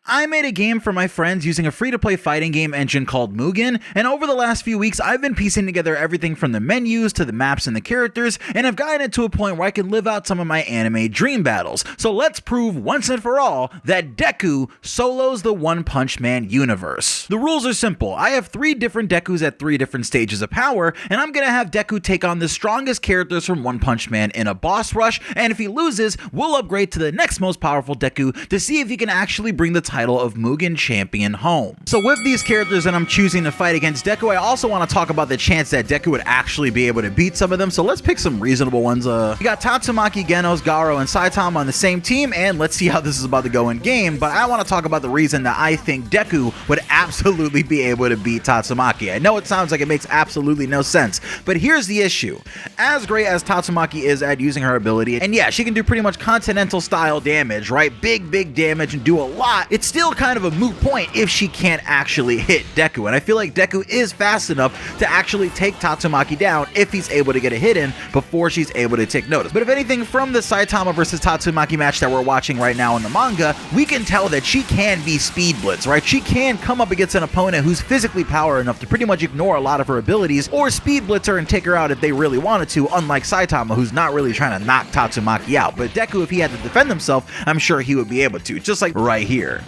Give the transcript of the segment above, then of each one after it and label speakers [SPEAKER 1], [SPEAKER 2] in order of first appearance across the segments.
[SPEAKER 1] I made a game for my friends using a free-to-play fighting game engine called Mugen, and over the last few weeks I've been piecing together everything from the menus to the maps and the characters, and I've gotten it to a point where I can live out some of my anime dream battles. So let's prove once and for all that Deku solos the One Punch Man universe. The rules are simple. I have 3 different Dekus at 3 different stages of power, and I'm gonna have Deku take on the strongest characters from One Punch Man in a boss rush, and if he loses, we'll upgrade to the next most powerful Deku to see if he can actually bring the title of Mugen champion home. So with these characters that I'm choosing to fight against Deku, I also want to talk about the chance that Deku would actually be able to beat some of them, so let's pick some reasonable ones. We got Tatsumaki, Genos, Garou, and Saitama on the same team, and let's see how this is about to go in game, but I want to talk about the reason that I think Deku would absolutely be able to beat Tatsumaki. I know it sounds like it makes absolutely no sense, but here's the issue. As great as Tatsumaki is at using her ability, and yeah, she can do pretty much continental style damage, right? Big damage and do a lot. It's still kind of a moot point if she can't actually hit Deku, and I feel like Deku is fast enough to actually take Tatsumaki down if he's able to get a hit in before she's able to take notice. But if anything, from the Saitama versus Tatsumaki match that we're watching right now in the manga, we can tell that she can be speed blitz, right? She can come up against an opponent who's physically power enough to pretty much ignore a lot of her abilities, or speed blitz her and take her out if they really wanted to, unlike Saitama, who's not really trying to knock Tatsumaki out. But Deku, if he had to defend himself, I'm sure he would be able to, just like right here.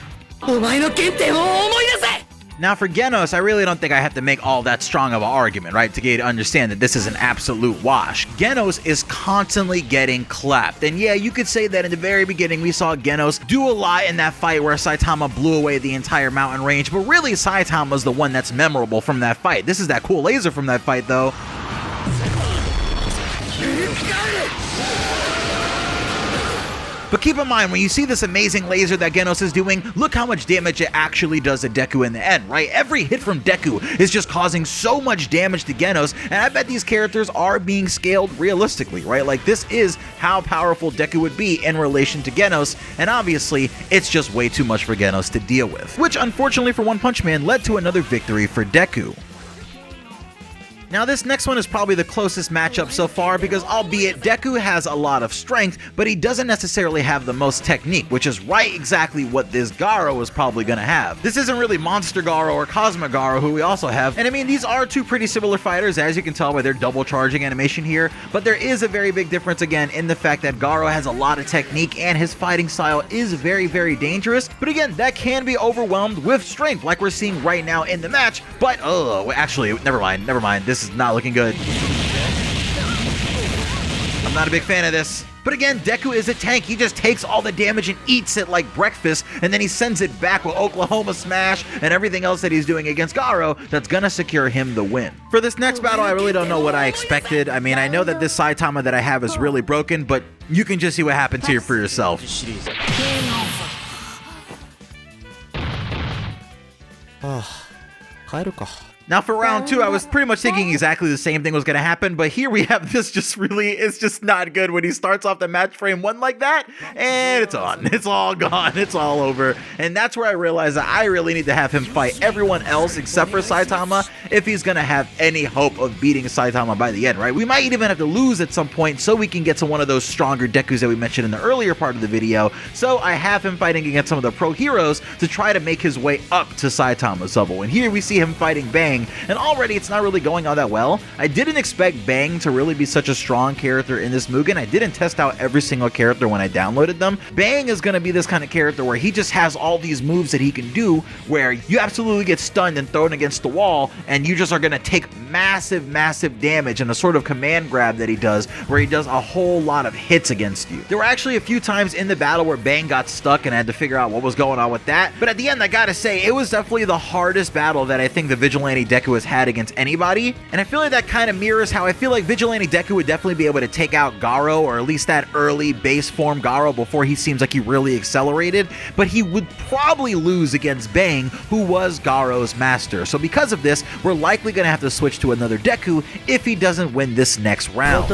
[SPEAKER 1] Now for Genos, I really don't think I have to make all that strong of an argument, right, to get you to understand that this is an absolute wash. Genos is constantly getting clapped, and yeah, you could say that in the very beginning we saw Genos do a lot in that fight where Saitama blew away the entire mountain range, but really Saitama's the one that's memorable from that fight. This is that cool laser from that fight though. But keep in mind, when you see this amazing laser that Genos is doing, look how much damage it actually does to Deku in the end, right? Every hit from Deku is just causing so much damage to Genos, and I bet these characters are being scaled realistically, right? Like, this is how powerful Deku would be in relation to Genos, and obviously, it's just way too much for Genos to deal with, which unfortunately for One Punch Man led to another victory for Deku. Now this next one is probably the closest matchup so far because albeit Deku has a lot of strength, but he doesn't necessarily have the most technique, which is right exactly what this Garou is probably gonna have. This isn't really Monster Garou or Cosmic Garou, who we also have, and I mean these are 2 pretty similar fighters, as you can tell by their double charging animation here, but there is a very big difference again in the fact that Garou has a lot of technique and his fighting style is very dangerous, but again that can be overwhelmed with strength like we're seeing right now in the match, but actually never mind, this is not looking good. I'm not a big fan of this. But again, Deku is a tank. He just takes all the damage and eats it like breakfast, and then he sends it back with Oklahoma Smash and everything else that he's doing against Garou that's gonna secure him the win. For this next battle, I really don't know what I expected. I mean, I know that this Saitama that I have is really broken, but you can just see what happens here for yourself. Now for round 2, I was pretty much thinking exactly the same thing was going to happen, but here we have this it's just not good when he starts off the match frame 1 like that, and it's on. It's all gone. It's all over. And that's where I realized that I really need to have him fight everyone else except for Saitama if he's going to have any hope of beating Saitama by the end, right? We might even have to lose at some point so we can get to one of those stronger Dekus that we mentioned in the earlier part of the video. So I have him fighting against some of the pro heroes to try to make his way up to Saitama's level. And here we see him fighting Bang, and already it's not really going all that well. I didn't expect Bang to really be such a strong character in this Mugen. I didn't test out every single character when I downloaded them. Bang is going to be this kind of character where he just has all these moves that he can do where you absolutely get stunned and thrown against the wall, and you just are going to take massive damage in a sort of command grab that he does where he does a whole lot of hits against you. There were actually a few times in the battle where Bang got stuck and I had to figure out what was going on with that, but at the end I gotta say it was definitely the hardest battle that I think the Vigilante Deku has had against anybody, and I feel like that kind of mirrors how I feel like Vigilante Deku would definitely be able to take out Garou, or at least that early base form Garou before he seems like he really accelerated, but he would probably lose against Bang, who was Garou's master. So because of this, we're likely going to have to switch to another Deku if he doesn't win this next round.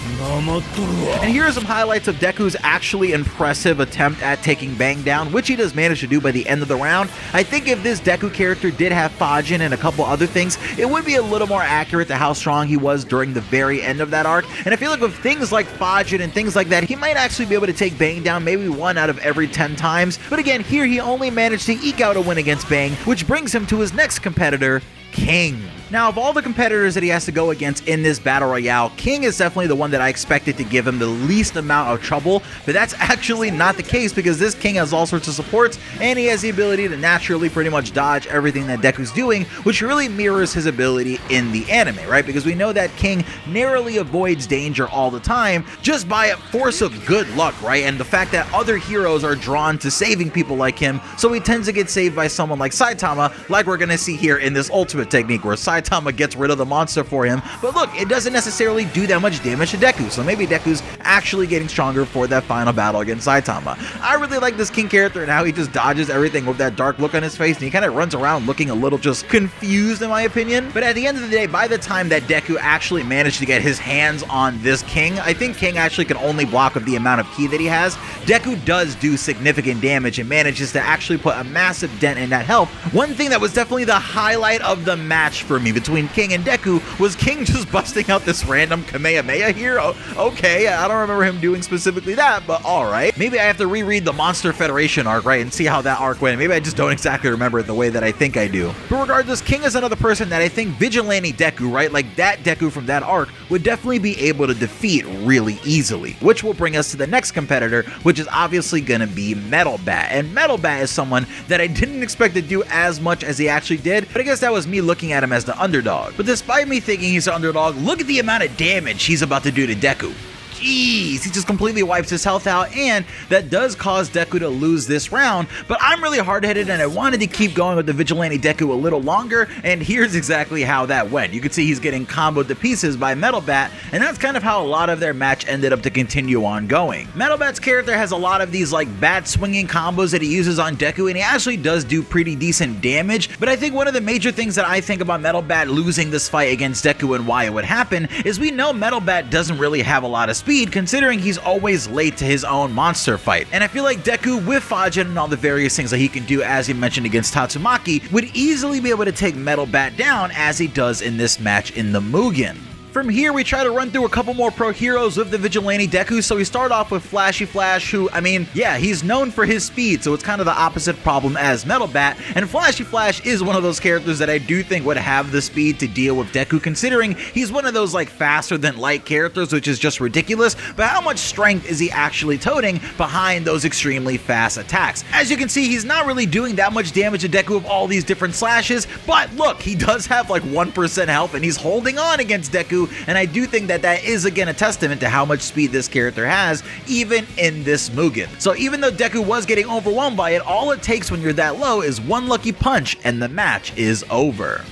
[SPEAKER 1] And here are some highlights of Deku's actually impressive attempt at taking Bang down, which he does manage to do by the end of the round. I think if this Deku character did have Fajin and a couple other things, it would be a little more accurate to how strong he was during the very end of that arc. And I feel like with things like Fajin and things like that, he might actually be able to take Bang down maybe 1 out of every 10 times. But again, here he only managed to eke out a win against Bang, which brings him to his next competitor, King. Now, of all the competitors that he has to go against in this battle royale, King is definitely the one that I expected to give him the least amount of trouble, but that's actually not the case because this King has all sorts of supports and he has the ability to naturally pretty much dodge everything that Deku's doing, which really mirrors his ability in the anime, right? Because we know that King narrowly avoids danger all the time just by a force of good luck, right? And the fact that other heroes are drawn to saving people like him, so he tends to get saved by someone like Saitama, like we're gonna see here in this ultimate technique where Saitama gets rid of the monster for him. But look, it doesn't necessarily do that much damage to Deku, so maybe Deku's actually getting stronger for that final battle against Saitama. I really like this King character and how he just dodges everything with that dark look on his face, and he kind of runs around looking a little just confused in my opinion. But at the end of the day, by the time that Deku actually managed to get his hands on this King, I think King actually can only block with the amount of ki that he has. Deku does do significant damage and manages to actually put a massive dent in that health. One thing that was definitely the highlight of the match for me between King and Deku was King just busting out this random Kamehameha here. Okay, I don't remember him doing specifically that, but alright. Maybe I have to reread the Monster Federation arc, right, and see how that arc went. Maybe I just don't exactly remember it the way that I think I do. But regardless, King is another person that I think Vigilante Deku, right, like that Deku from that arc, would definitely be able to defeat really easily. Which will bring us to the next competitor, which is obviously going to be Metal Bat. And Metal Bat is someone that I didn't expect to do as much as he actually did, but I guess that was me looking at him as the underdog. But despite me thinking he's an underdog, look at the amount of damage he's about to do to Deku. Jeez, he just completely wipes his health out, and that does cause Deku to lose this round, but I'm really hard-headed and I wanted to keep going with the Vigilante Deku a little longer, and here's exactly how that went. You can see he's getting comboed to pieces by Metal Bat, and that's kind of how a lot of their match ended up to continue on going. Metal Bat's character has a lot of these like bat swinging combos that he uses on Deku, and he actually does do pretty decent damage, but I think one of the major things that I think about Metal Bat losing this fight against Deku and why it would happen is we know Metal Bat doesn't really have a lot of speed, considering he's always late to his own monster fight. And I feel like Deku, with Fajin and all the various things that he can do, as he mentioned against Tatsumaki, would easily be able to take Metal Bat down as he does in this match in the Mugen. From here, we try to run through a couple more pro heroes with the Vigilante Deku, so we start off with Flashy Flash, who, I mean, yeah, he's known for his speed, so it's kind of the opposite problem as Metal Bat, and Flashy Flash is one of those characters that I do think would have the speed to deal with Deku, considering he's one of those, like, faster-than-light characters, which is just ridiculous, but how much strength is he actually toting behind those extremely fast attacks? As you can see, he's not really doing that much damage to Deku with all these different slashes, but look, he does have, like, 1% health, and he's holding on against Deku, and I do think that that is again a testament to how much speed this character has, even in this Mugen. So even though Deku was getting overwhelmed by it, all it takes when you're that low is one lucky punch and the match is over.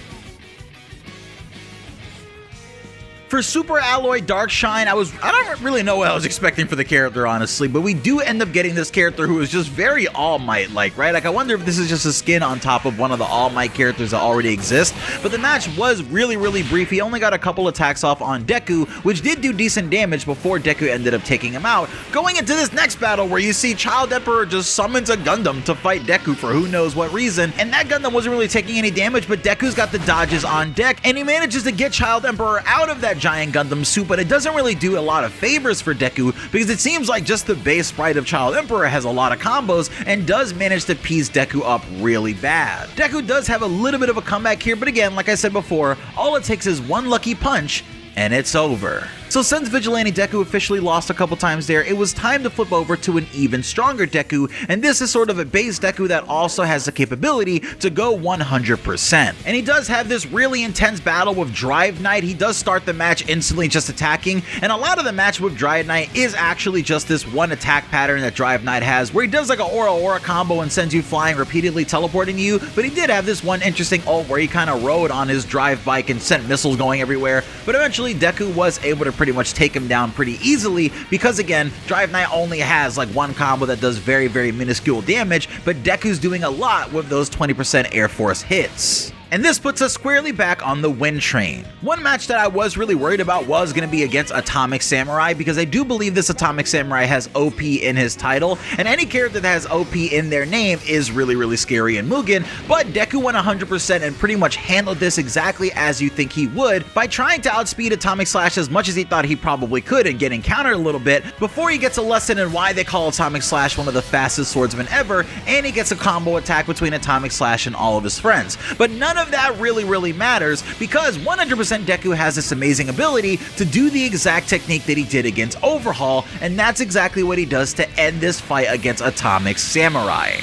[SPEAKER 1] For Super Alloy Dark Shine, I don't really know what I was expecting for the character, honestly, but we do end up getting this character who is just very All Might-like, right? Like, I wonder if this is just a skin on top of one of the All Might characters that already exist, but the match was really, really brief. He only got a couple attacks off on Deku, which did do decent damage before Deku ended up taking him out. Going into this next battle where you see Child Emperor just summons a Gundam to fight Deku for who knows what reason, and that Gundam wasn't really taking any damage, but Deku's got the dodges on deck, and he manages to get Child Emperor out of that giant Gundam suit, but it doesn't really do a lot of favors for Deku because it seems like just the base sprite of Child Emperor has a lot of combos and does manage to piece Deku up really bad. Deku does have a little bit of a comeback here, but again, like I said before, all it takes is one lucky punch and it's over. So since Vigilante Deku officially lost a couple times there, it was time to flip over to an even stronger Deku, and this is sort of a base Deku that also has the capability to go 100%. And he does have this really intense battle with Drive Knight. He does start the match instantly just attacking, and a lot of the match with Drive Knight is actually just this one attack pattern that Drive Knight has, where he does like an Aura combo and sends you flying, repeatedly teleporting you, but he did have this one interesting ult where he kind of rode on his drive bike and sent missiles going everywhere, but eventually Deku was able to pretty much take him down pretty easily because, again, Drive Knight only has like one combo that does very, very minuscule damage, but Deku's doing a lot with those 20% Air Force hits. and this puts us squarely back on the win train. One match that I was really worried about was going to be against Atomic Samurai, because I do believe this Atomic Samurai has OP in his title, and any character that has OP in their name is really scary in Mugen, but Deku went 100% and pretty much handled this exactly as you think he would by trying to outspeed Atomic Slash as much as he thought he probably could and getting countered a little bit before he gets a lesson in why they call Atomic Slash one of the fastest swordsmen ever, and he gets a combo attack between Atomic Slash and all of his friends. But none of that really matters, because 100% Deku has this amazing ability to do the exact technique that he did against Overhaul, and that's exactly what he does to end this fight against Atomic Samurai.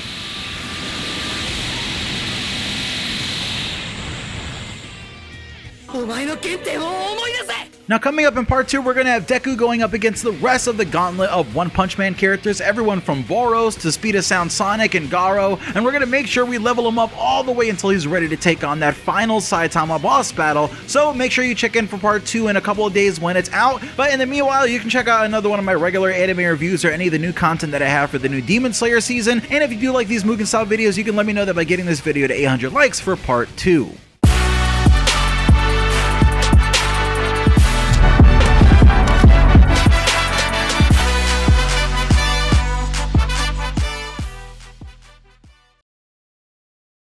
[SPEAKER 1] Now coming up in part 2, we're going to have Deku going up against the rest of the gauntlet of One Punch Man characters, everyone from Boros to Speed of Sound Sonic and Garou, and we're going to make sure we level him up all the way until he's ready to take on that final Saitama boss battle. So make sure you check in for part 2 in a couple of days when it's out, but in the meanwhile you can check out another one of my regular anime reviews or any of the new content that I have for the new Demon Slayer season, and if you do like these Mugen style videos, you can let me know that by getting this video to 800 likes for part 2.